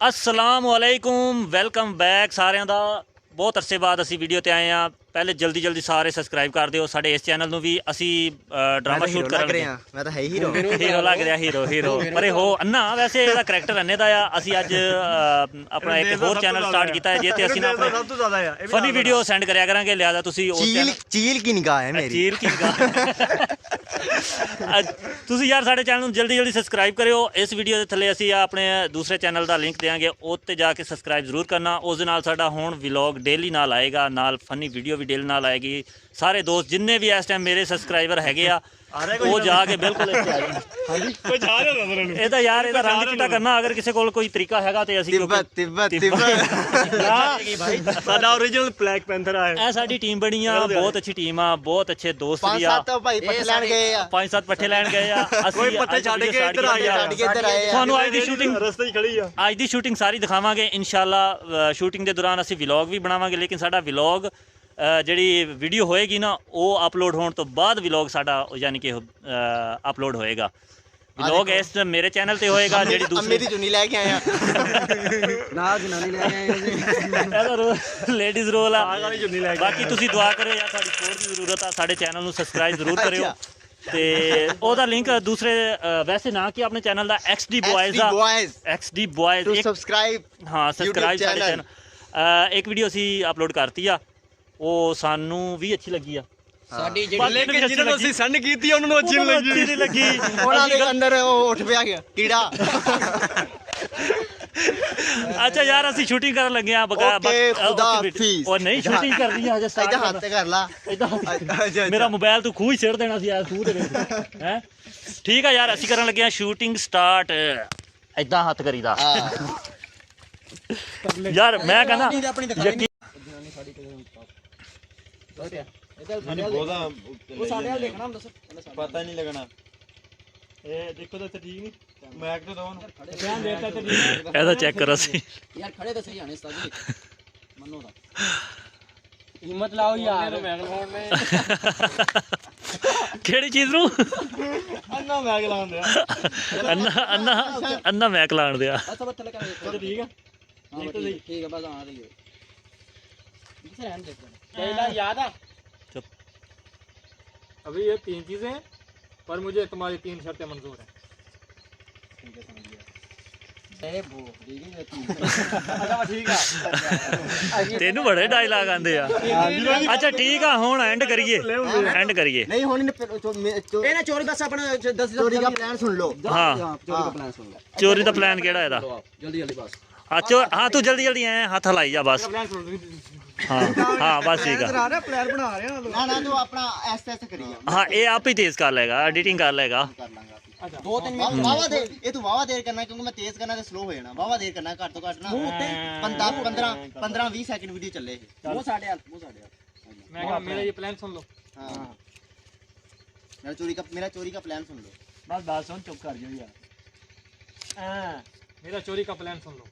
अस्सलाम वालेकुम, welcome back सारिਆਂ ਦਾ। बहुत अरसे बाद ਅਸੀਂ ਵੀਡੀਓ ਤੇ ਆਏ ਆ। ਪਹਿਲੇ ਜਲਦੀ ਸਾਰੇ ਸਬਸਕ੍ਰਾਈਬ ਕਰ ਦਿਓ ਸਾਡੇ ਇਸ ਚੈਨਲ ਨੂੰ ਵੀ। ਅਸੀਂ ਡਰਾਮਾ ਸ਼ੂਟ ਕਰ ਰਹੇ ਆ। ਮੈਂ ਤਾਂ ਹੈ ਹੀਰੋ ਲੱਗ ਰਿਹਾ ਹੀਰੋ ਪਰ ਇਹ ਹੋ ਅੰਨਾ ਵੈਸੇ ਇਹਦਾ ਕਰੈਕਟਰ ਅੰਨੇ ਦਾ ਆ। ਅਸੀਂ ਅੱਜ ਆਪਣਾ ਇੱਕ ਹੋਰ ਚੈਨਲ ਸਟਾਰਟ ਕੀਤਾ ਹੈ ਜਿਹਤੇ ਅਸੀਂ ਨਾ ਆਪਣੇ ਫਨੀ ਵੀਡੀਓ ਸੈਂਡ ਕਰਿਆ ਕਰਾਂਗੇ। ਲਿਆਦਾ ਤੁਸੀਂ ਉਸ ਚੀਲ ਕੀ ਨਿਗਾਹ ਹੈ ਮੇਰੀ, ਚੀਲ ਕੀ ਨਿਗਾਹ। ਤੁਸੀਂ ਯਾਰ ਸਾਡੇ ਚੈਨਲ ਨੂੰ ਜਲਦੀ ਸਬਸਕ੍ਰਾਈਬ ਕਰਿਓ। ਇਸ ਵੀਡੀਓ ਦੇ ਥੱਲੇ ਅਸੀਂ ਆਪਣੇ ਦੂਸਰੇ ਚੈਨਲ ਦਾ ਲਿੰਕ ਦੇਵਾਂਗੇ, ਉੱਤੇ ਜਾ ਕੇ ਸਬਸਕ੍ਰਾਈਬ ਜ਼ਰੂਰ ਕਰਨਾ। ਉਸ ਦੇ ਨਾਲ ਸਾਡਾ ਹੁਣ ਵਲੌਗ ਡੇਲੀ ਨਾਲ ਆਏਗਾ, ਨਾਲ ਫਨੀ ਵੀਡੀਓ ਵੀ ਡੇਲੀ ਨਾਲ ਆਏਗੀ। ਸਾਰੇ ਦੋਸਤ ਜਿੰਨੇ ਵੀ ਇਸ ਟਾਈਮ ਮੇਰੇ ਸਬਸਕ੍ਰਾਈਬਰ ਹੈਗੇ ਆ ਉਹ ਜਾ ਕੇ ਬਿਲਕੁਲ ਇੱਥੇ ਆ ਜਾਣ। ਹਾਂਜੀ ਕੋਈ ਜਾ ਰਿਹਾ ਇਹ ਤਾਂ ਯਾਰ ਇਹਦਾ ਰੰਗ ਚਿੱਟਾ ਕਰਨਾ ਅਗਰ ਕਿਸੇ ਕੋਲ ਕੋਈ ਤਰੀਕਾ ਹੈਗਾ ਤੇ ਅਸੀਂ ਤਿੱਬਤ ਭਾਈ ਸਾਡਾ ਓਰੀਜਨਲ ਬਲੈਕ ਪੈਂਥਰ ਆ। ਇਹ ਸਾਡੀ ਟੀਮ ਬਣੀ ਆ, ਬਹੁਤ ਅੱਛੀ ਟੀਮ ਆ, ਬਹੁਤ ਅੱਛੇ ਦੋਸਤ ਵੀ ਆ। 5-7 ਭਾਈ ਪੱਠੇ ਲੈਣ ਗਏ ਆ, 5-7 ਪੱਠੇ ਲੈਣ ਗਏ ਆ। ਅਸੀਂ ਪੱਠੇ ਛੱਡ ਕੇ ਇੱਧਰ ਆਏ ਆ। ਤੁਹਾਨੂੰ ਅੱਜ ਦੀ ਸ਼ੂਟਿੰਗ ਰਸਤੇ 'ਚ ਖੜੀ ਆ, ਅੱਜ ਦੀ ਸ਼ੂਟਿੰਗ ਸਾਰੀ ਦਿਖਾਵਾਂਗੇ ਇਨਸ਼ਾਅੱਲਾ। ਸ਼ੂਟਿੰਗ ਦੇ ਦੌਰਾਨ ਅਸੀਂ ਵਲੌਗ ਵੀ ਬਣਾਵਾਂਗੇ, ਲੇਕਿਨ ਸਾਡਾ ਵਲੌਗ ਜਿਹੜੀ ਵੀਡੀਓ ਹੋਏਗੀ ਨਾ ਉਹ ਅਪਲੋਡ ਹੋਣ ਤੋਂ ਬਾਅਦ ਵਲੌਗ ਸਾਡਾ ਯਾਨੀ ਕਿ ਅਪਲੋਡ ਹੋਏਗਾ। ਵਲੌਗ ਇਸ ਮੇਰੇ ਚੈਨਲ ਤੇ ਹੋਏਗਾ। ਜਿਹੜੀ ਦੂਸਰੀ ਦੀ ਚੁੰਨੀ ਲੈ ਕੇ ਆਏ ਆ ਨਾਲ ਜਨਾਨੀ ਲੈ ਕੇ ਆਏ ਆ ਜੀ, ਇਹਦਾ ਲੇਡੀਜ਼ ਰੋਲ ਆ। ਬਾਕੀ ਤੁਸੀਂ ਦੁਆ ਕਰਿਓ ਯਾਰ, ਸਾਡੀ ਸਪੋਰਟ ਦੀ ਜ਼ਰੂਰਤ ਆ। ਸਾਡੇ ਚੈਨਲ ਨੂੰ ਸਬਸਕ੍ਰਾਈਬ ਜ਼ਰੂਰ ਕਰਿਓ ਤੇ ਉਹਦਾ ਲਿੰਕ ਦੂਸਰੇ ਵੈਸੇ ਨਾ ਕਿ ਆਪਣੇ ਚੈਨਲ ਦਾ XD Boys ਸਬਸਕ੍ਰਾਈਬ। ਹਾਂ ਸਬਸਕ੍ਰਾਈਬ ਸਾਡੇ ਚੈਨਲ। ਇੱਕ ਵੀਡੀਓ ਅਸੀਂ ਅਪਲੋਡ ਕਰਤੀ ਆ, ਉਹ ਸਾਨੂੰ ਵੀ ਅੱਛੀ ਲੱਗੀ ਆ। ਸਾਡੀ ਜਿਹੜੀ ਜਿਹਨਾਂ ਨੂੰ ਅਸੀਂ ਸੈਂਡ ਕੀਤੀ ਉਹਨਾਂ ਨੂੰ ਅੱਛੀ ਨਹੀਂ ਲੱਗੀ। ਉਹਨਾਂ ਦੇ ਅੰਦਰ ਉਹ ਉੱਠ ਪਿਆ ਗਿਆ ਕੀੜਾ। ਅੱਛਾ ਯਾਰ ਅਸੀਂ ਸ਼ੂਟਿੰਗ ਕਰਨ ਲੱਗੇ ਆ। ਉਹ ਨਹੀਂ ਸ਼ੂਟਿੰਗ ਕਰਨੀ ਆ ਹਜੇ ਸਟਾਰਟ। ਹੱਥ ਕਰ ਲਾ ਮੇਰਾ ਮੋਬਾਈਲ ਤੂੰ ਖੂਹ ਹੀ ਛੇੜ ਦੇਣਾ ਸੀ ਖੂਹ ਦੇ ਵਿੱਚ ਹੈ। ਠੀਕ ਆ ਯਾਰ ਅਸੀਂ ਕਰਨ ਲੱਗੇ ਆ ਸ਼ੂਟਿੰਗ ਸਟਾਰਟ। ਏਦਾਂ ਹੱਥ ਕਰੀਦਾ ਯਾਰ। ਮੈਂ ਕਹਿੰਦਾ ਪਤਾ ਨਹੀਂ ਲੱਗਣਾ। ਇਹ ਦੇਖੋ ਤਾਂ ਠੀਕ ਨਹੀਂ ਮੈਕ ਤੇ ਦੋ ਧਿਆਨ ਦੇ ਤਾ ਤੇ ਇਹਦਾ ਚੈੱਕ ਕਰੋ ਸੀ ਯਾਰ। ਖੜੇ ਤਾਂ ਸਹੀ ਆਣੇ ਸਾਜੀ ਮੰਨੋ ਦਾ ਹਿੰਮਤ ਲਾਓ ਯਾਰ। ਮੈਕ ਲਾਉਣ ਨੇ ਕਿਹੜੀ ਚੀਜ਼ ਨੂੰ ਅੰਨਾ ਮੈਕ ਲਾਉਣ ਦਿਆ। ਅੰਨਾ ਮੈਕ ਲਾਉਣ ਦਿਆ। ਅੱਛਾ ਥੱਲੇ ਕਰ ਦੇ। ਠੀਕ ਆ ठीक है बस आ रही है। पहला याद आ चुप। अभी ये 3 चीजें हैं पर मुझे तुम्हारी 3 शर्तें मंजूर हैं। ਤੈਨੂੰ ਬੜੇ ਡਾਇਲਾਗ ਆਂਦੇ ਆ। ਅੱਛਾ ਠੀਕ ਆ ਹੁਣ ਐਂਡ ਕਰੀਏ ਨਹੀਂ ਹੁਣ ਇਹਨੇ ਚੋਰੀ ਬਸ ਆਪਣਾ 10 ਚੋਰੀ ਦਾ ਪਲਾਨ ਸੁਣ ਲਓ। ਹਾਂ चोरी का प्लान सुन लो। ਚੋਰੀ ਦਾ ਪਲਾਨ ਕਿਹੜਾ ਇਹਦਾ? जल्दी बस। ਹਾਂ ਤੂੰ ਜਲਦੀ ਐ ਹੱਥ ਹਲਾਈ ਜਾ ਬਸ। ਹਾਂ ਬਸ ਠੀਕ ਆ। ਪਲਾਨ ਬਣਾ ਰਿਹਾ ਨਾ ਤੂੰ ਆਪਣਾ ਐਸ ਕਰੀ ਜਾ। ਹਾਂ ਇਹ ਆਪ ਹੀ ਤੇਜ਼ ਕਰ ਲੇਗਾ, ਐਡੀਟਿੰਗ ਕਰ ਲੇਗਾ। अच्छा 2-3 मिनट वावा देर ये तू वावा देर करना क्योंकि मैं तेज करना तो स्लो हो जाना। वावा देर करना घट तो घट ना 15-20 सेकंड वीडियो चले। वो साढ़े हाथ मैं कहा मेरा ये प्लान सुन लो। हां मेरा चोरी का प्लान सुन लो। बस बात सुन चुप कर जाओ यार। मेरा चोरी का प्लान सुन लो।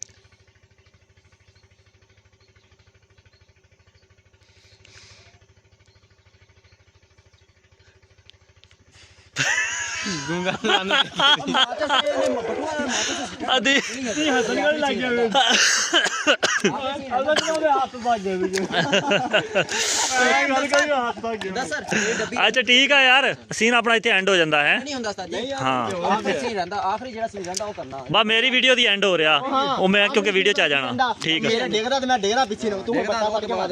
गूंगा अदे हंसने वाली लग गया अगर तुम्हारे हाथ भाग गए हाथ भाग गए। सर ये डब्बी अच्छा ठीक है यार, सीन अपना इतने एंड हो जाता है। नहीं ਹੁੰਦਾ ਉਸਤਾਦ ਜੀ। हाँ ਆਖਰੀ ਸੀਨ ਰਹਿੰਦਾ, ਆਖਰੀ ਜਿਹੜਾ ਸੀਨ ਰਹਿੰਦਾ ਉਹ ਕਰਨਾ। बस मेरी वीडियो दी एंड हो रहा वो मैं क्योंकि वीडियो च आ जाना। ठीक है मेरा डेगदा तो मैं डेगदा पीछे न तू बता उसके बाद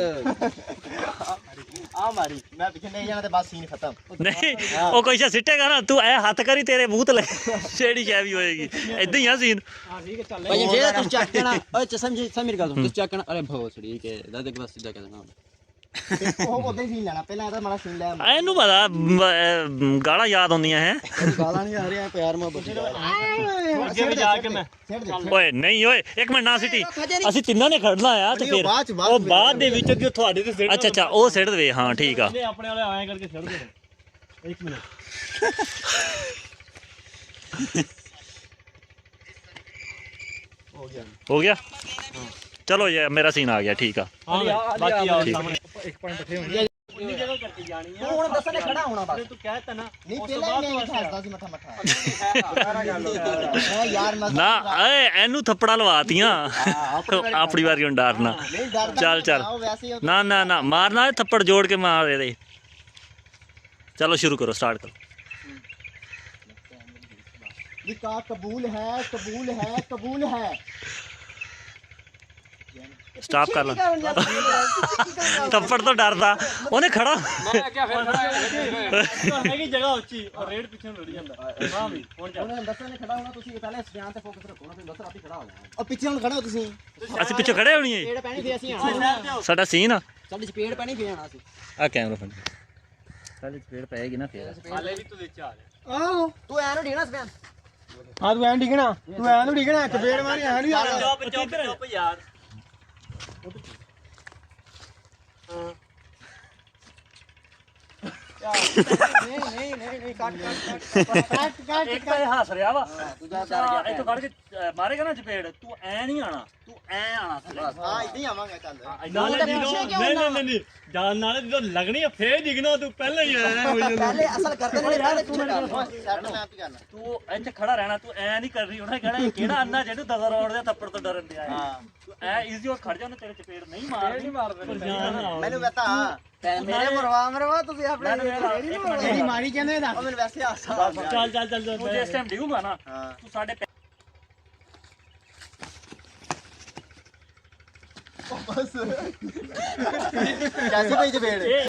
आ मारी मैं पीछे नहीं जाना ते बस सीन खत्म। नहीं वो कोई सा सिटेगा ना तू ऐ हाथ करी तेरे मुंह ते छेड़ी शै भी होएगी। इदां ही आ सीन। हां ठीक है चल। भाई जे तू चेक करना ओए समझ मेरी गल तू चेक करना। अरे भो सड़ी के दादा के पास सीधा कहना ਉਹ ਉਦਾਂ ਹੀ ਸੀਨ ਲੈਣਾ। ਪਹਿਲਾਂ ਇਹਦਾ ਮਾੜਾ ਸੀਨ ਲੈ। ਇਹਨੂੰ ਪਤਾ ਗਾਲਾਂ ਯਾਦ ਹੁੰਦੀਆਂ ਹੈ। ਗਾਲਾਂ ਨਹੀਂ ਆ ਰਿਹਾ ਪਿਆਰ ਮੁਹੱਬਤ ਅੱਗੇ ਵੀ ਜਾ ਕੇ ਮੈਂ ਓਏ ਨਹੀਂ ਓਏ ਇੱਕ ਮਿੰਟ ਨਾ ਸਿੱਟੀ। ਅਸੀਂ ਤਿੰਨਾਂ ਨੇ ਖੜਨਾ ਆ ਤੇ ਫਿਰ ਉਹ ਬਾਅਦ ਦੇ ਵਿੱਚ ਕਿ ਤੁਹਾਡੇ ਤੇ ਸਿੱਟ। ਅੱਛਾ ਉਹ ਸਿੱਟ ਦੇਵੇ। ਹਾਂ ਠੀਕ ਆ। ਆਪਣੇ ਵਾਲੇ ਆਏ ਕਰਕੇ ਸਿੱਟ ਦੇ। 1 ਮਿੰਟ हो गया। चलो ये मेरा सीन आ गया। ठीक है बाकी आओ सामने एक पॉइंट बैठे होंगे। ਕੇ ਜਾਣੀ ਤੂੰ ਹੁਣ ਦੱਸਣੇ ਖੜਾ ਹੋਣਾ ਬਸ ਤੂੰ ਕਹਿ ਤਾ ਨਾ ਨਹੀਂ ਉਸ ਤੋਂ ਪਹਿਲਾਂ ਬਾਅਦ ਹੀ ਤੂੰ ਮੈਂ ਹੱਸਦਾ ਸੀ ਮੱਠਾ ਮੈਂ ਯਾਰ ਮੈਂ ਨਾ ਏ ਇਹਨੂੰ ਥੱਪੜਾ ਲਵਾਤੀਆਂ ਆਪਣੀ ਵਾਰੀ ਹੁਣ ਡਰਨਾ ਨਹੀਂ ਡਰਦਾ ਚੱਲ ਚੱਲ ਉਹ ਵੈਸੇ ਹੀ ਨਾ ਨਾ ਨਾ ਮਾਰਨਾ ਥੱਪੜ ਜੋੜ ਕੇ ਮਾਰ ਇਹਦੇ ਚਲੋ ਸ਼ੁਰੂ ਕਰੋ ਸਟਾਰਟ ਕਰੋ ਨਿਕਾਹ ਕਬੂਲ ਹੈ ਕਬੂਲ ਹੈ ਕਬੂਲ ਹੈ ਸਟਾਪ ਕਰ ਲਾ ਥੱਪੜ ਤੋਂ ਡਰਦਾ ਉਹਨੇ ਖੜਾ ਮੈਂ ਕਿਹਾ ਫਿਰ ਹੈਗੀ ਜਗ੍ਹਾ ਉੱਚੀ ਔਰ ਰੇਡ ਪਿੱਛੇ ਨੂੰ ਲੜੀ ਜਾਂਦਾ ਹਾਂ ਵੀ ਹੁਣ ਚੱਲ ਉਹਨੇ ਦੱਸਣੇ ਖੜਾ ਹੋਣਾ ਤੁਸੀਂ ਪਹਿਲੇ ਇਸ ਬਿਆਨ ਤੇ ਫੋਕਸ ਰੱਖੋ ਨਾ ਫਿਰ ਦੱਸ ਆਪੀ ਖੜਾ ਹੋ ਜਾਣਾ ਉਹ ਪਿੱਛੇ ਹੁਣ ਖੜਾ ਹੋ ਤੁਸੀਂ ਅਸੀਂ ਪਿੱਛੇ ਖੜੇ ਹੋਣੀ ਏ ਪੇੜ ਪੈਣੀ ਫੇ ਅਸੀਂ ਆਣਾ ਸਾਡਾ ਸੀਨ ਆ ਸਾਡੀ ਚਪੇੜ ਪੈਣੀ ਫੇ ਆਣਾ ਅਸੀਂ ਆ ਕੈਮਰਾ ਫੜ ਸਾਡੀ ਸਪੀਡ ਪਏਗੀ ਨਾ ਫੇਰ ਹਾਲੇ ਵੀ ਤੂੰ ਵਿੱਚ ਆ ਜਾ ਆਹੋ ਤੂੰ ਐ ਨੂੰ ਢੀਣਾ ਸਪਿਆਨ ਹਾਂ ਤੂੰ ਐਂ ਡਿਗਣਾ ਤੂੰ ਐਂ ਨੂੰ ਡਿਗਣਾ ਚਪੇੜ ਮਾਰੀ ਐਂ ਨਹੀਂ ਆ ਚੁੱਪ ਚੁੱਪ ਚੁੱਪ ਯਾਰ ਨਹੀਂ ਕੱਟ ਇੱਕ ਤਾਂ ਇਹ ਹੱਸ ਰਿਹਾ ਵਾ ਇੱਥੋਂ ਕੱਢ ਕੇ ਮਾਰੇਗਾ ਨਾ ਚਪੇੜ ਤੂੰ ਐ ਨਹੀਂ ਆਣਾ ਤੂੰ ਐ ਆਣਾ ਥੱਲੇ ਹਾਂ ਇੱਦਾਂ ਹੀ ਆਵਾਂਗਾ ਚੱਲ ਨਹੀਂ ਜਾਨ ਨਾਲ ਜਦੋਂ ਲੱਗਣੀ ਆ ਫੇਰ ਡਿਗਣਾ ਤੂੰ ਪਹਿਲਾਂ ਹੀ ਆਇਆ ਹੋਈ ਪਹਿਲੇ ਅਸਲ ਕਰਦੇ ਨੇ ਪਹਿਲੇ ਤੂੰ ਸੈੱਟ ਮੈਂ ਆਪੀ ਕਰਨਾ ਤੂੰ ਇੱਥੇ ਖੜਾ ਰਹਿਣਾ ਤੂੰ ਐ ਨਹੀਂ ਕਰਨੀ ਉਹਨੇ ਕਹਿਣਾ ਇਹ ਕਿਹੜਾ ਅੰਨਾ ਜਿਹਨੂੰ ਦਗਾ ਰੋੜ ਦੇ ਥੱਪੜ ਤੋਂ ਡਰਨ ਦਿਆ ਹਾਂ ਤੂੰ ਐ ਈਜ਼ੀ ਹੋ ਖੜ ਜਾ ਉਹਨੇ ਤੇਰੇ ਚਪੇੜ ਨਹੀਂ ਮਾਰਨੀ ਮੈਨੂੰ ਪਤਾ ਮੇਰੇ ਮਰਵਾ ਤੁਸੀਂ ਆਪਣੇ ਜਿਹੜੀ ਮਾਰੀ ਕਹਿੰਦੇ ਨਾ ਉਹ ਮੈਨੂੰ ਵੈਸੇ ਹਾਸਾ ਚੱਲ ਚੱਲ ਚੱਲ ਤੂੰ ਜਿਸ ਟਾਈਮ ਡਿਊਗਾ ਨਾ ਹਾਂ ਤੂੰ ਸਾਡੇ ਕੈਸੇ ਪਈ ਚਪੇੜ